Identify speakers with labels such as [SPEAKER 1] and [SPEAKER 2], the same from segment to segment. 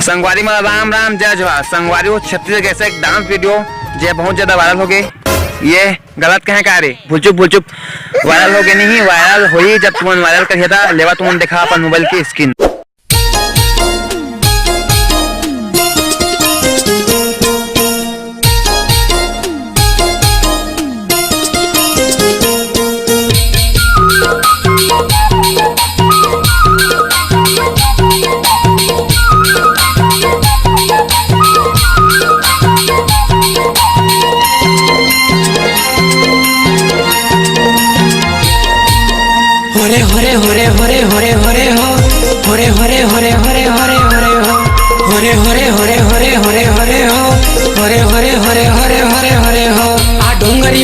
[SPEAKER 1] संगवारी में राम राम जय जोहार। संगवारी वो छत्तीसगढ़ ऐसा एक डांस वीडियो जो बहुत ज्यादा वायरल हो गए। ये गलत कहे का रे भूल चुप वायरल हो गए नहीं, वायरल हुई जब तुम वायरल करिए था लेवा तुम देखा अपन मोबाइल की स्क्रीन।
[SPEAKER 2] हरे हरे हरे हरे हरे हरे हो हरे हरे हरे हरे हरे हरे हो हरे हरे हरे हरे हरे हरे हो हरे हरे हरे हरे हरे हरे हो। आ डोंगरी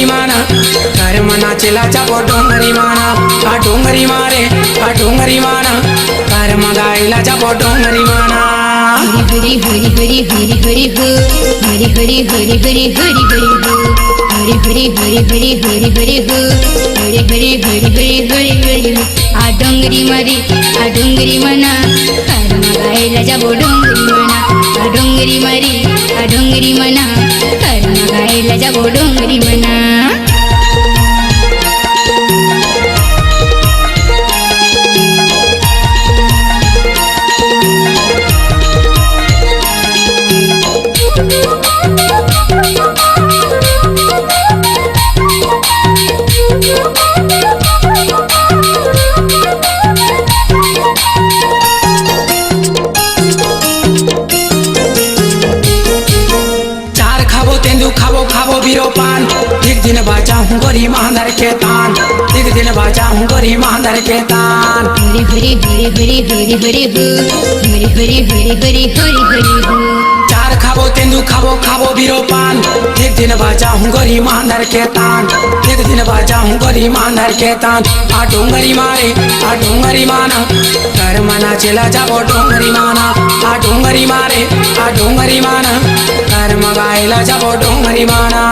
[SPEAKER 2] माना कर मना चला जाबो डोंगरी माना। आ डोंगरी माना कर मगाइला जाबो डोंगरी माना।
[SPEAKER 3] हरी हरी हरी हरी हरी हो हरी हरी हरी हरी हरी हरी हो हरी हरी हरी हरी हरी हरी हो हरी हरी हरी हरी हरी हरी हो। आ डोंगरी मना कर मगाइला जाबो डोंगरी मना। आ डोंगरी मना कर मगाइला जाबो डोंगरी मना।
[SPEAKER 2] खाबो बीरो पान एक दिन बाजा हूँ गोरी मांदर के तान। एक दिन बाजा हूँ गोरी मांदर के तान।
[SPEAKER 3] हरी हरी हरी हरी हरी हरी हो हरी हरी हरी हरी हरी हरी हो।
[SPEAKER 2] चार खाबो तेंदू खाबो बीरो पान एक दिन बाजा हूँ गोरी मांदर के तान। एक दिन बाजा हूँ गोरी मांदर के तान। आ डोंगरी माना कर मना चला जाबो डोंगरी माना। आ डोंगरी माना कर मगाइला जाबो डोंगरी माना।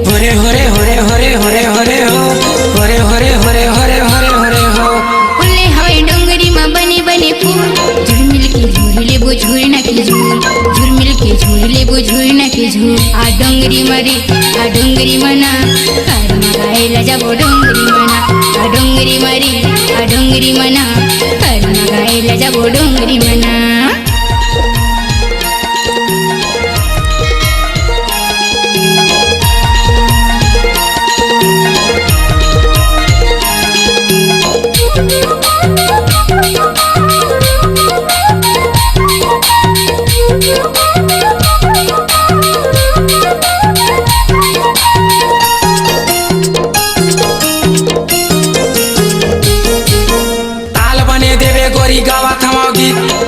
[SPEAKER 2] हरे हरे हरे हरे हरे हरे हो हरे हरे हरे हरे हरे हरे हो।
[SPEAKER 3] उल्ले हवे डोंगरी में बने फूल झुरमिल के झूले बो झूरना के झूल झुरमिल के झूले बो झूरना के झूल। आ डोंगरी मना कर मगाइला जाबो डोंगरी मना। आ डोंगरी मना कर मगाइला जाबो डोंगरी मना।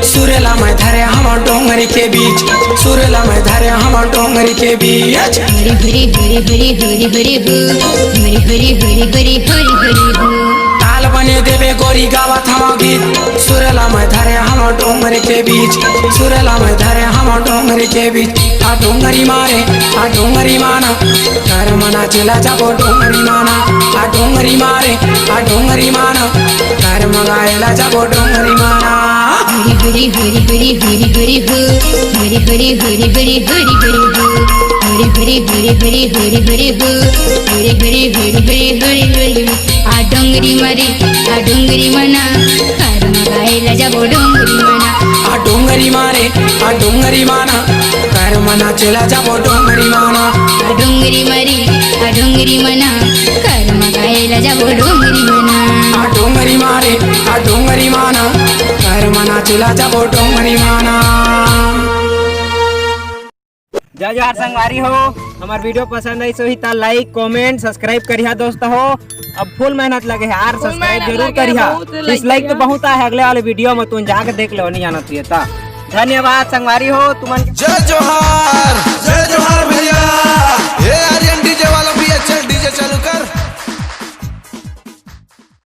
[SPEAKER 2] सुरेला में धरे हम डोंगरी के बीच सुरेला में धरे हम डोंगरी के बीच।
[SPEAKER 3] हरी हरी हरी हरी हरी हरी हो हरी हरी हरी हरी हरी हरी हो।
[SPEAKER 2] ताल बने देवे गोरी गावत हम गीत सुरेला में धरे हम डोंगरी के बीच सुरेला में धरे हम डोंगरी के बीच। आ डोंगरी माना कर मना चला जाबो डोंगरी माना। आ डोंगरी माना कर मगाइला जाबो डोंगरी माना।
[SPEAKER 3] हरी हरी हरी हरी हरी हरी हो हरी हरी हरी हरी हरी हरी हो हरी हरी हरी हरी हरी हरी हो हरी हरी हरी हरी हरी हरी हो। आ डोंगरी मना कर मगाइला जाबो डोंगरी मना।
[SPEAKER 2] आ डोंगरी माना कर मना चला जाबो डोंगरी माना।
[SPEAKER 3] आ डोंगरी मना कर मगाइला जाबो डोंगरी मना।
[SPEAKER 2] आ डोंगरी माना कर मना चला जाबो डोंगरी माना।
[SPEAKER 4] जय जोहार संगवारी हो। हमार वीडियो पसंद आई सो ही लाइक कमेंट सब्सक्राइब करिया दोस्त हो। अब फुल मेहनत लगे है यार, सब्सक्राइब
[SPEAKER 5] मेहनत
[SPEAKER 4] जरूर
[SPEAKER 5] लगे है,
[SPEAKER 4] करिहा।
[SPEAKER 5] बहुत
[SPEAKER 4] इस लाइक तो बहुत है अगले वाले वीडियो में, तुम जाके देख लो नहीं जाना तुझे। धन्यवाद संगवारी हो तुमन।
[SPEAKER 6] जय जोहार